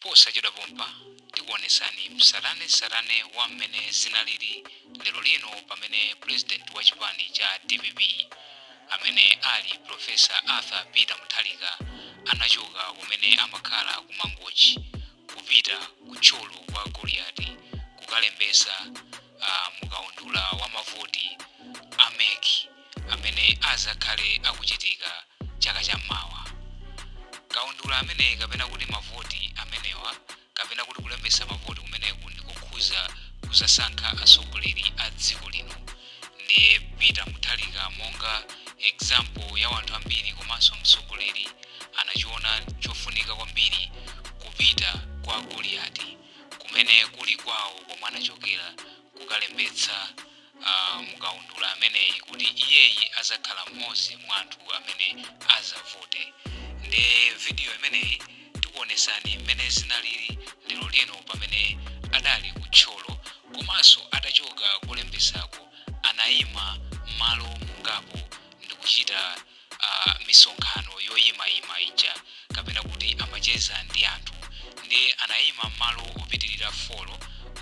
posachedwa pompa tikuonesani msalane wa mmene zinalili lero lino pamene president wa chipani cha DPP amene ali Profesa Arthur Peter Mutharika anachoka kumene amakhala ku Mangochi kupita kutcholo kwa Goliath kukalembesa mukaundula wa mavoti ameki amene azakhale akuchitika chaka chammawa. Kaundula amene kapena kuti mavoti amenewa kapena kuti kulembesa mavoti kumeneku ndikukhuza kusasankha atsogoleri a dziko lino. Ndiye Peter Mutharika monga example ya wanthu ambiri komanso mtsogoleri anachiona chofunika kwambiri kupita kwa Goliath kumene kuli kwawo komwe anachokera kukalembetsa mukaundula ameneyi kuti iyeyi azakhala mmodzi mwa anthu amene azavote. Ndi video imeneyi tikuonesani mmene zinalili lero lino pamene adali kutcholo komanso atachoka kulembesako anayima malo mungapo ndikuchita misonkhano yoyimayima ija kapena kuti amacheza ndi anthu. Ndi anayima malo opitirira 4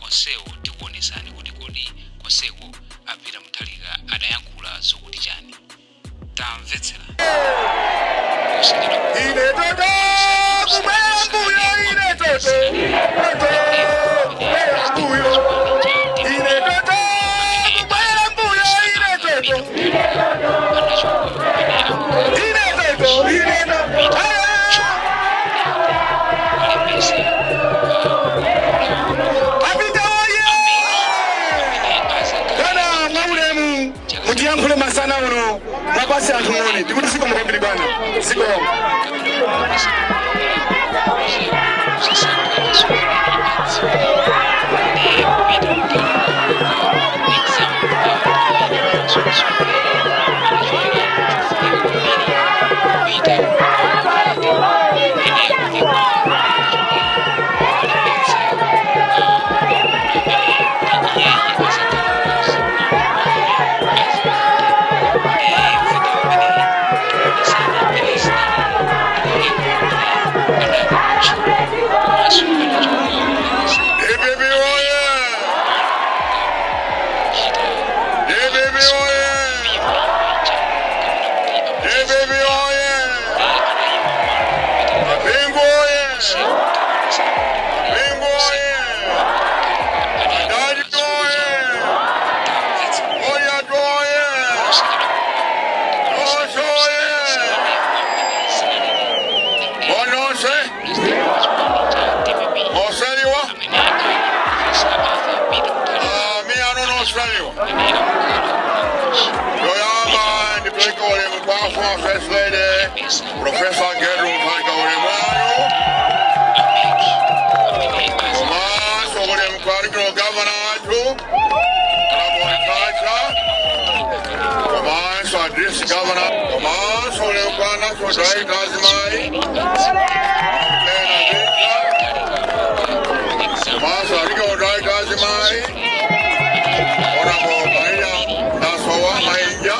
onsewo tikuonesani kuti kodi konseko Peter Mutharika adayankhula zokuti chani. Tamvetsera. Kule masana uno mabasi ya tuone tikuti siko mkabili bana siko First Lady, Professor Gedru Mutharika Tomas, over the Governor, Tomas, this Governor, Tomas, over the for Dai Kazimai, Tomas, Rico Dai Kazimai, Honorable Maria, Nasawa Mainja.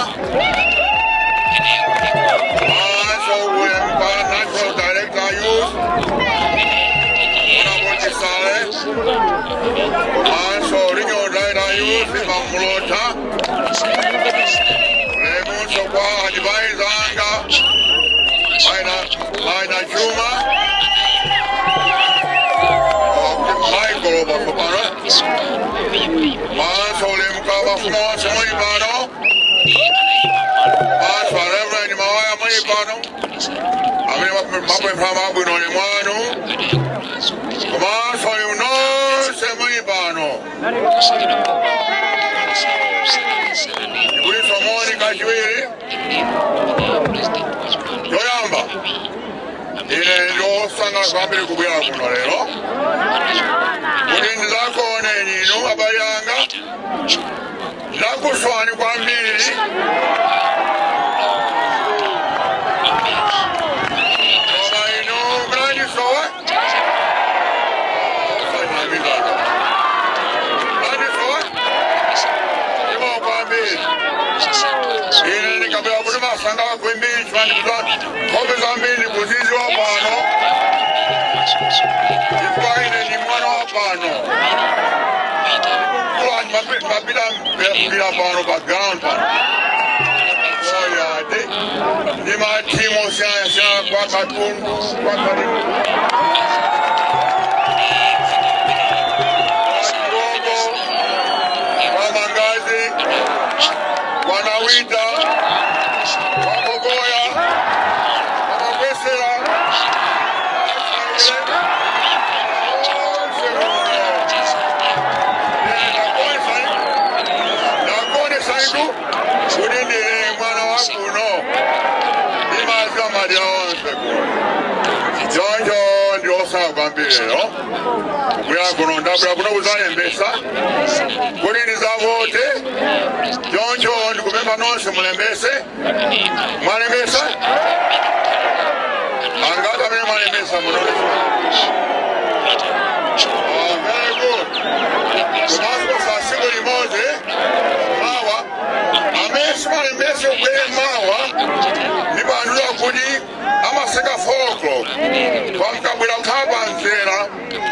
Kwambiri kubwera kuno lero kulindiza kone nino abayanga nakuswani kwambiri obaino grandi sowa grandi sowa imo kwambiri ine nikabela kuti masanga kwembiri chwani kutwa kobe zambiri kuzizi wa pano Mapila pano pa ground pano. Oyade. Ni matimo shaya kwa katundu kwa karibu. Wamangazi. Wanawita. Wakogoya. Wamagwesera. Jonjo ndio sawa kwambirero kuyakuno ndabula kuno kuzalembesa kulini za vote jonjo ndikumemba nonse mulembese mwalembesa angata mene mwalembesa mulembesa. Very good. Kumasko sa siku limoze mawa amesi mwalembese ukwe mawa nibandula kudi amaseka 4 o'clock kwamkabwila kaba nzera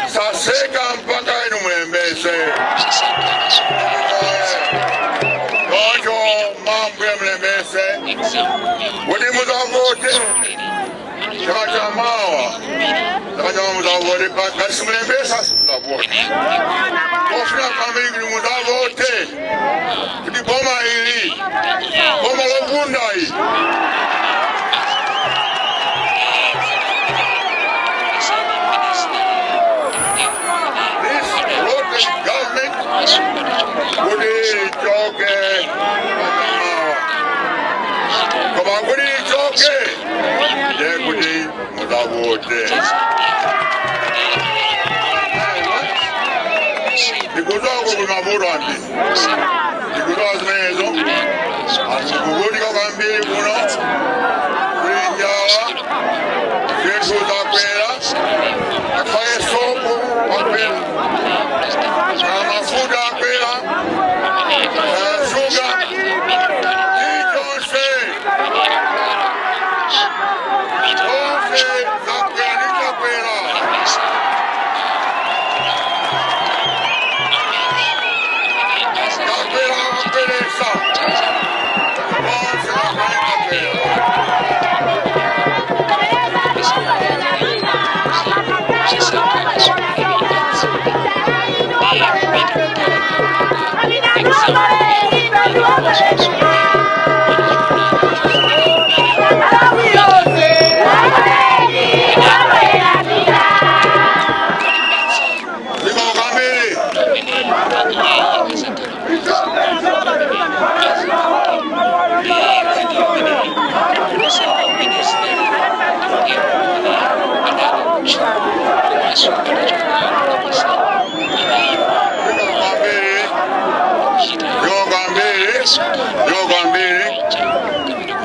saseka mpaka inu mulembese konjo mambu ya mulembese kudi muzavote chaka cha mawa chaka cha muzavote kasi mulembese asitavote kofuna kambi kudi muzavote kudi boma hili boma logunda hii. Kudi choke kama kudi choke je kudi muzavote dikuzaku kumaburandi dikuzazmezo asukugudi kakambiri kuno kulinjawa ketuza kwela akaye sopo akwela amafuta akwela suga ijose ose zakwela nikakwela kakwela akwelesa ose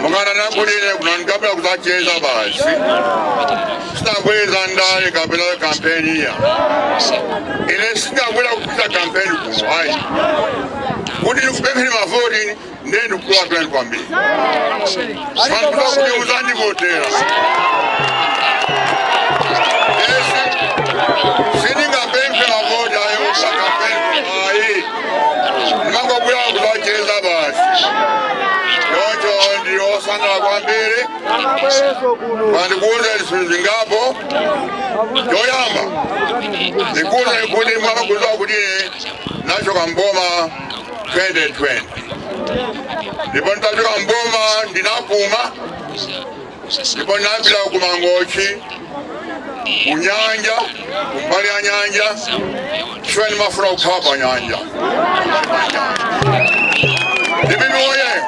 muganda nakulire kunangabula kuzacheza basi sitakweza ndale kabila kampeni ya ile sitakwela kupita kampeni kumwai kudi nikupemini mavoti ndeni kuwa kwenu kwambili sanduka kudi uzandi votera sininga pempe mavoti ayo kusa kampeni kumwai nimango kuya kuzacheza basi Jonjo ndio sana kwambiri Bandikuza isinzingapo Joyamba Nikuza ikudi mwaka kuza kudini Nacho kamboma 2020 Ndipo nitachoka mboma ndinakuma Ndipo nabila kumangochi Unyanja Kumbali ya nyanja Shweni mafuna ukapa nyanja Dibimi oye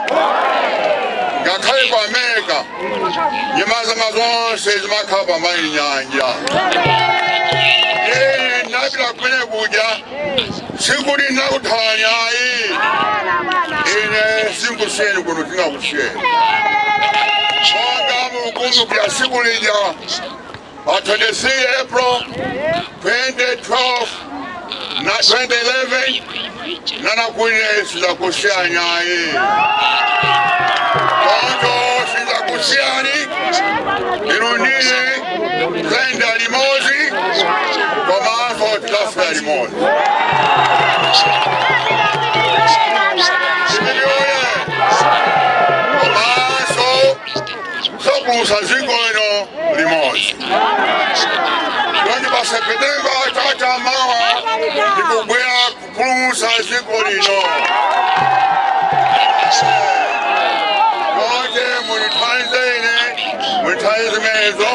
Gakale kwa Amerika Nyemaza mazonse zimakapa mbali nyanja Nabila kwenye kuja Sikuli nakutanya Ine simku sheni kunu tinga kusheni Mwanga mkungu kia sikuli ja 23 April 2012 na 2011 Nana kwenye sila kushanya Konjo sila kushani Irundini Zenda limozi Kwa maaso tutafuna limoni. Sokusa ziko ino limoni. Wani basekedenga tata mawa nikubwea kupulusa ziko lino. Wote mulitaize mezo.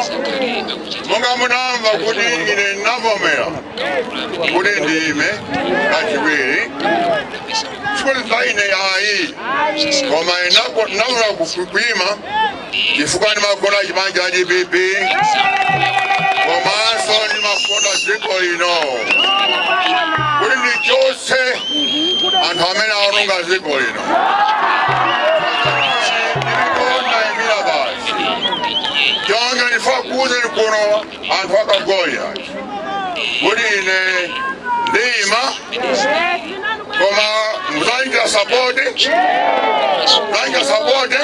Munga munamba kudi ine navomera. Kudi ndime kachibiri. Shukuli zaine ya hii. Koma inako namura kukwima. Ifukani makona jibanja jibibi. Komaso ni makona ziko ino. Kuli ni chose antamena orunga ziko ino. Jonga ni fakuze ni kuno anfaka goya. Kuli ine ndima. Koma mzanja sabode. Mzanja sabode.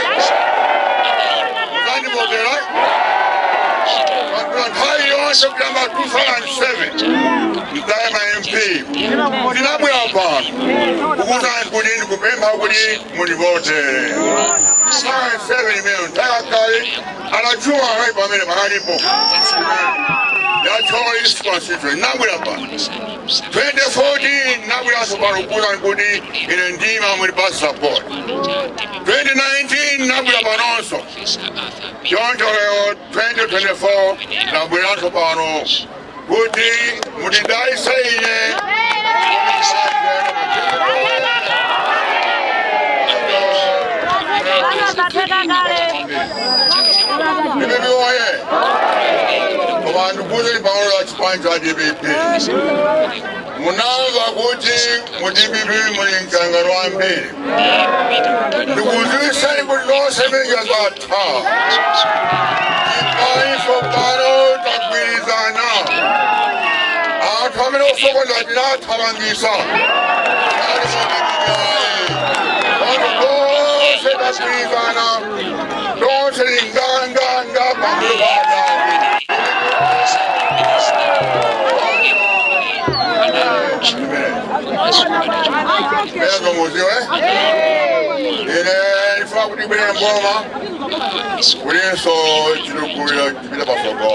September 2007, Mtama MP. Kinabu ya hapa. Ukuta kudini kupemba kudi mulivote. Sasa 7 imeo ntaka kari. Anachua haipa mele mahalipo. Ya choice constitution. Nabu ya hapa. 2014, nabu ya hapa ukuta kudi ine ndima mulibasi support. 2019, nabu ya hapa nonso. Jonjo leo 2024 na bwelato pano kuti mutidai saine Bibi oye Komandu kuzi pano la chipanja DBP Munaza kuti mudibibi mulinkangaro ambili Ndukuzi sani kulose minga za taa Soparo takwirizana. Atamino sokola dina tamangisa. Se takwirizana. Dose nganga pamulada. Eso museo Ine fakuti bene mboma. Kuliso chilukula kibila pasoko.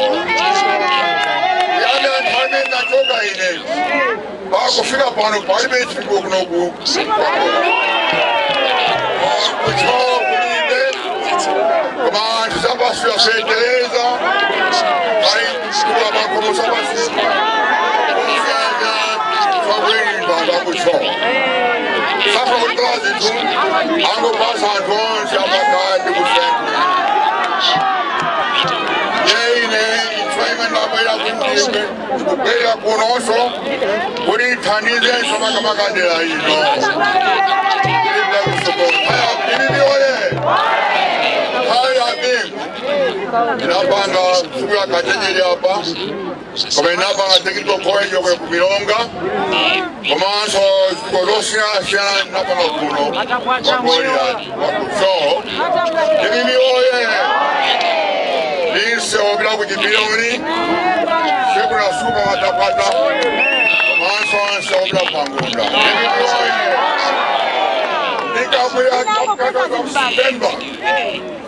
Yada ntame na choka ine. Bako fika pano palibe chiko kunoku. Kucho kulinde. Kama tizabasi ya seteleza. Hai kuwa bako musabasi. Kusiaja fawini bada kucho. Sasa utazi tu. Ango pasa anton shabaka dikusenti. Kupela kunoso, kuri tanize somaka makandela ino. Haya bibi oye. Haya bibi. Inapanga suya kajejeli hapa. Kama inapanga tekito koejo kwe kubilonga. Komanso kolosia siya inapanga kuno. Wakolia wakusho. Bibi oye. Linse obila kujibiloni. Shekuna suka watapata. Komanso obila pangunda. Bibi oye. Nikabuya kapkata kapsitemba.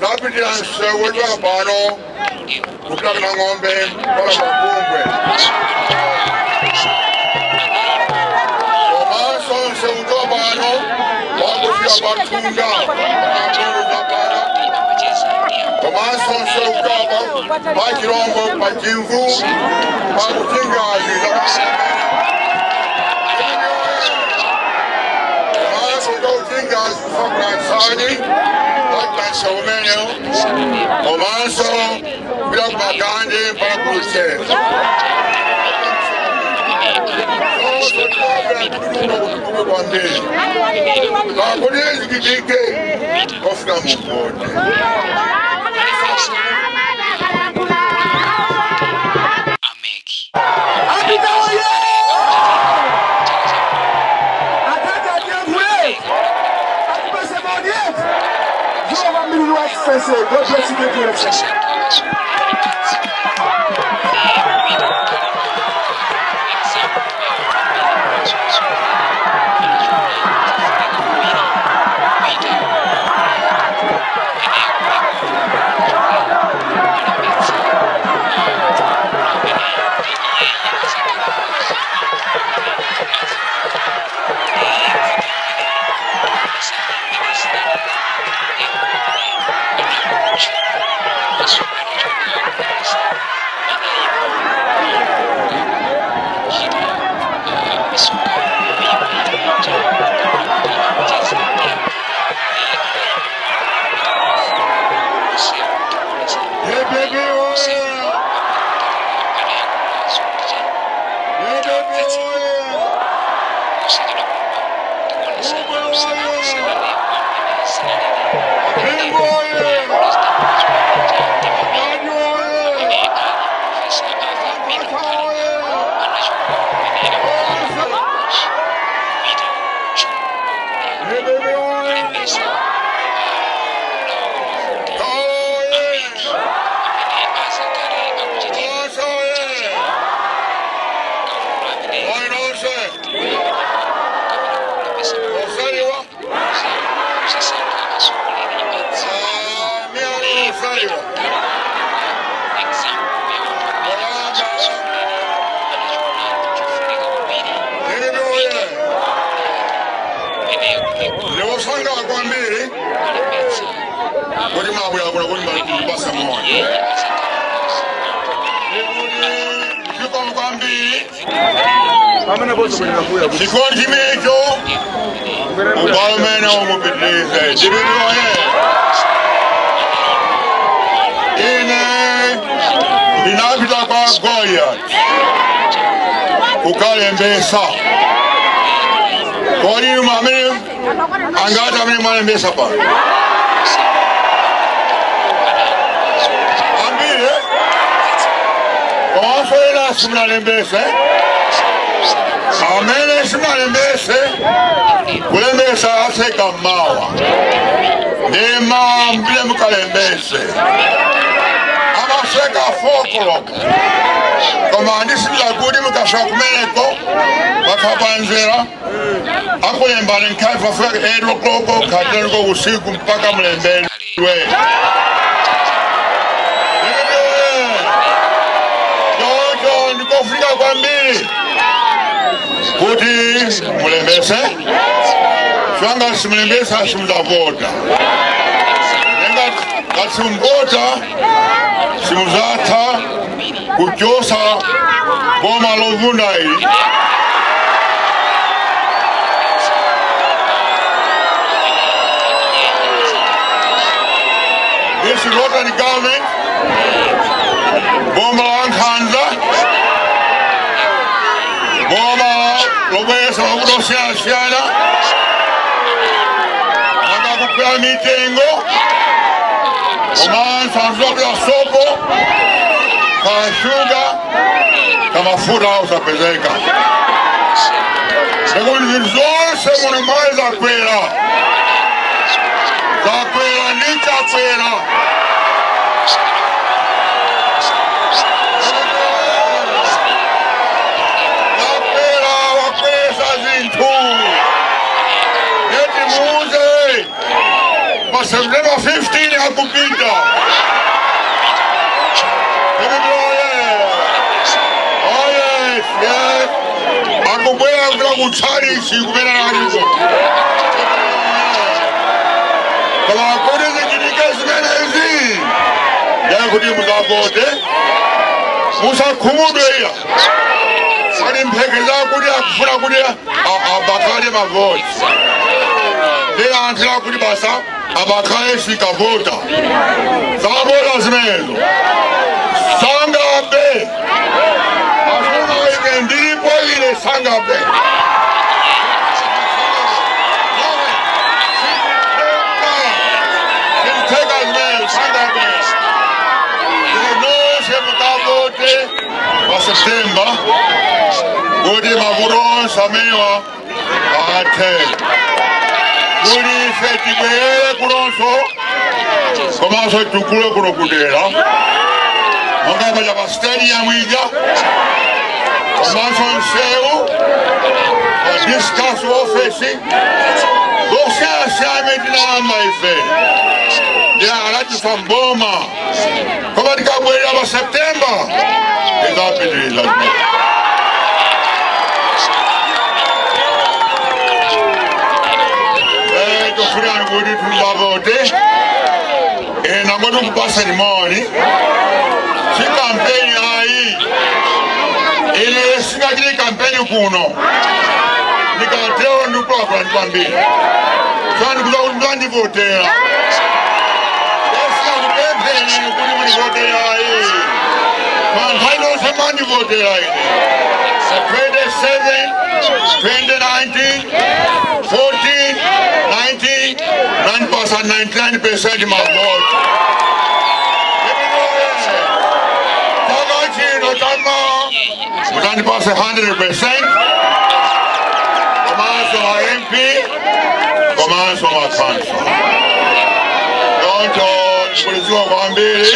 Napiti ansewetu apano. Kutaka na ngombe. Kala makumbwe. Komanso seutu apano. Wakusia batunda. Komanso seutu apano. Pakirongo, pakimvu. Pakutinga aziza. Komanso bila kubaganje mpaka kucheza. Kakulezi kidike kofika mkote. Ameki. God bless you. Example. kusikira kuba tikuonesanya usalama salale wamene zinalili Chikonjimicho ubalmena umupitilize jibinoye ine inapita kwa Goliath ukalembesa kodi mamini angata mini malembesa pa ambire konsoela simnalembese amene simnalembese kulembesa aseka mawa nema mbile mukalembese amaseka fokoloko koma ndisibila kuti mukafika kumeneko bakapanzera akulembana nkaifa fika 8 o'clock kateniko usiku mpaka mulembelwe jojo ndikofika kwambiri kuti mulembese shwanga simulembesa simuzavota nenga kasimvota simuzatha kuchosa boma lovundai this is what the government boma la Nkhanza boma lobwesa wakudosiyana akakupela mitengo omanso anzokela sopo kashuga kamafuta usapezeka sekuti zonse muno mali zakwera nichakwera September 15 akupita. Oh yes. Akubwera kula kuchalichi kumena nalizo. Kala kodi zikinika zimenezi. Ya kuti muzavote. Musa kumudwe ya. Sani mpekeza kuti akufuna kuti abakale mavoti. Dea antila kuti basa. Abakale sikavota. Zavota zimezo. Sangabe. Asuna ike ndilipo ile sangabe. Sinteka zimezo sangabe. Zinose mutavote wa Septemba. Kuti mavuron samewa ate. Kuri fetibere kuronso komanso tukule kuno kudera mangaba ya stadium ija komanso nseu discuss office dosia siametina maife ya alati famboma koma dikabwera ba September ezapitiriza Kufuna ngudi tulavote na ngodo kupasa limoni si kampeni hai ile singa kile kampeni kuno nikateo ndukwa kwa nikwambi kwani kuza ndandi votera sasa kampeni kuni vote hai Final semani vote right. 27, 2019, 14, 19, 9%, 99% my vote. Mutani pass 100%. Commence on my MP, commence on my council. Don't police one billy.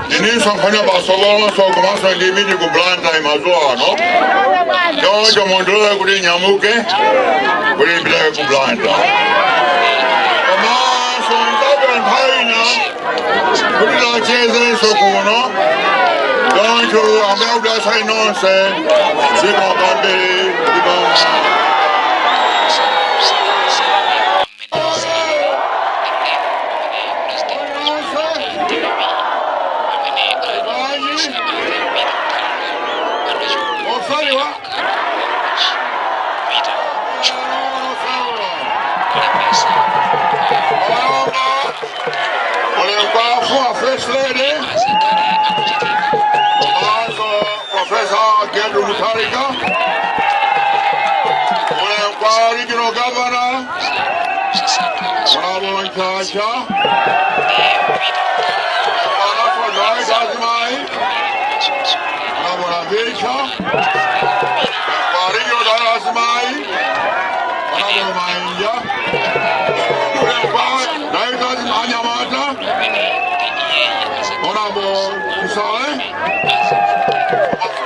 The news of Hana Basolo, so commence on the video blind time as well, no? Don't you want to go in Yamuke? We play blind. Commence on double Haina. Put it on Jesus, so don't you? I'm out there saying nonsense. You don't want to First lady, Professor Gedru Mutarika, Regional Governor, Honorable Chacha, Honorable Rai Dazimai, Honorable Avisha, Regional Dazimai, Honorable Mainja, Rai Dazimai Yamata, Honorable Kisale,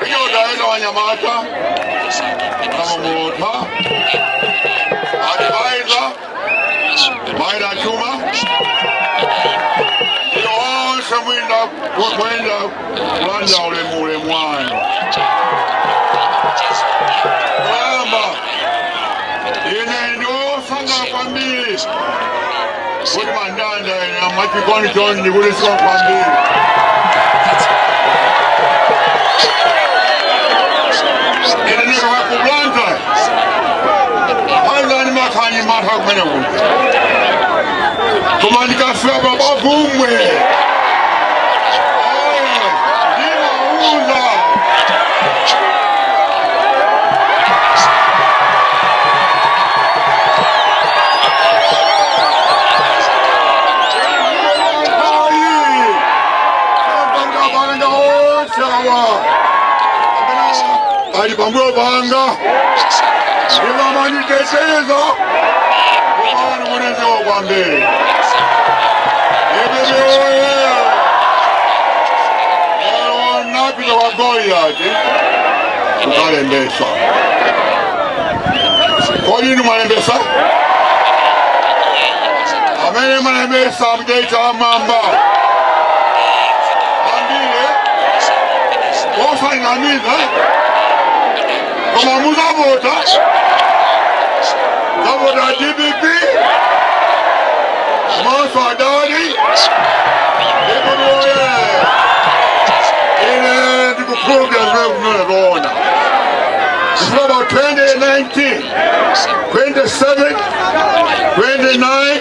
Rio Dailo Yamata, Honorable Wota, Advisor, Maida Chuma, you all some wind up, run down the moon wine. Remember, in a new Sanga family, put my down there, and I might be going to join the Wilson family. In the name of Blanta, I'm not in my tiny matter of many. Come on, you can feel about boom way. Bambo Banga, Eva Mani Tesezo, Eva Munezo Bambi, Eva Napi of Goya, Kalembesa. Calling Manabesa, Amene Manabesa, Data Mamba, Bambile, what's my name? Como muda vota, da vota DBP, Manso Adani, the program it's about 2019, 27, 29,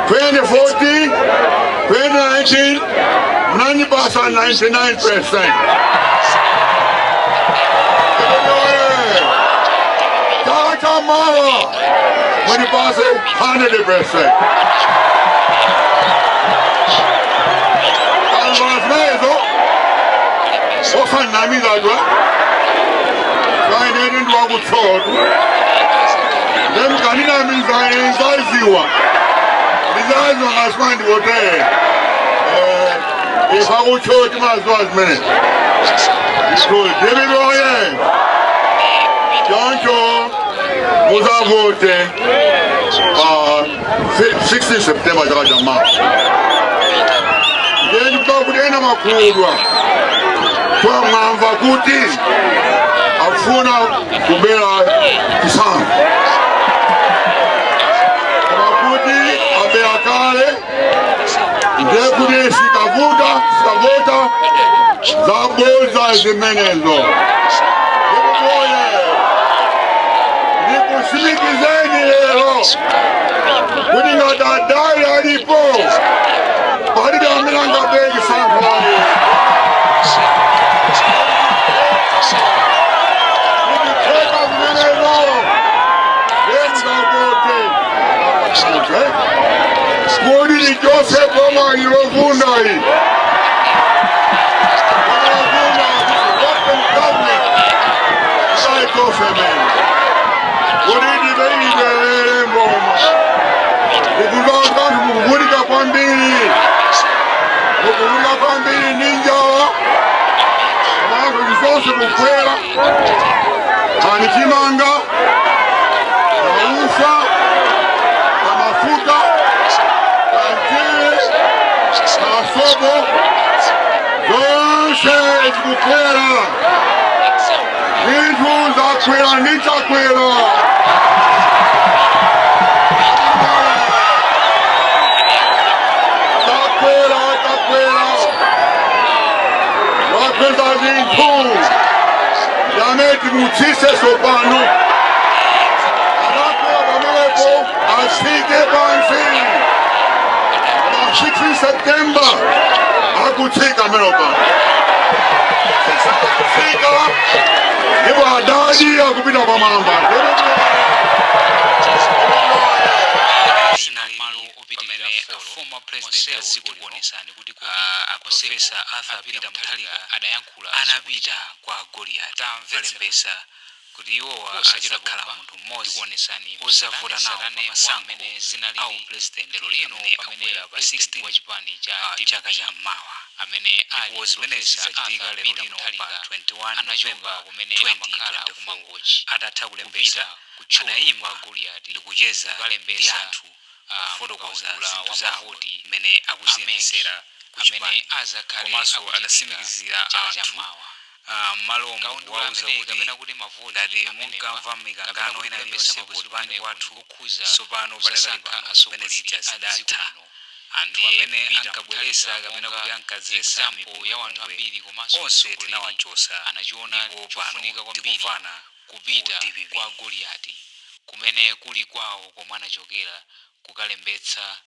2014, 2019, 90%, 99%. Tomorrow, when you pass it, 100%. What's my name is that one? So I didn't do a good shot. Then Kanina means I ain't got you one. Besides, I find the hotel. If I would show it to my last minute, it's good. Give it away. Don't you? Was our voting 16 September Jama. Then you go with Enema Kudwa. Kwama Vakuti Afuna Kubera Kisan. Vakuti Abeakale Deputy Sikavota Zaboza Zimenezo. Putting out that diary post. How did I mean on the big Kodi ni Joseph Boma Irovunda hii. Bukwera Kimanga Nausa Mafuta Kantile Kasobo Zose Bukwera Nitu Zakwera Nitakwera Takwera Wapenda Zintu Yameti Mutise Sobano Anakuwa Bamewepo Asike Bansi na 6 September Akutika Melopa Sika Ibo Adadi Akupita Mamamba former president azikuonesani kuti Professor Arthur Peter Mutharika adayankhula anapita kwa Goliath valembesa kuti iwowa azakhala munthu mmodzi ozavuta nawo pamasankho awo president lero lino pamene pa 16 wachipani cha chaka cha mmawa amene ali zimenezi zachitika lero lino pa 21 November kumene amakhala kumangochi atatha kulembesa anayima ndi kucheza ndi anthu fotokoza zinthu zawo mene akuziyemesera amene azakhale komanso adasimikizira anthu malombo wauza kuti ngati munkamva mikangano ina iliyonse kuzipani kwathu tsopano padakali pano zimene zidatha anthu amene ankabweresa kapena kuti ankazesa mipungwe onse tinawachosa ndipo pano tikuvana kupita kwa Goliath kumene kuli kwawo komwe anachokera kukalembetsa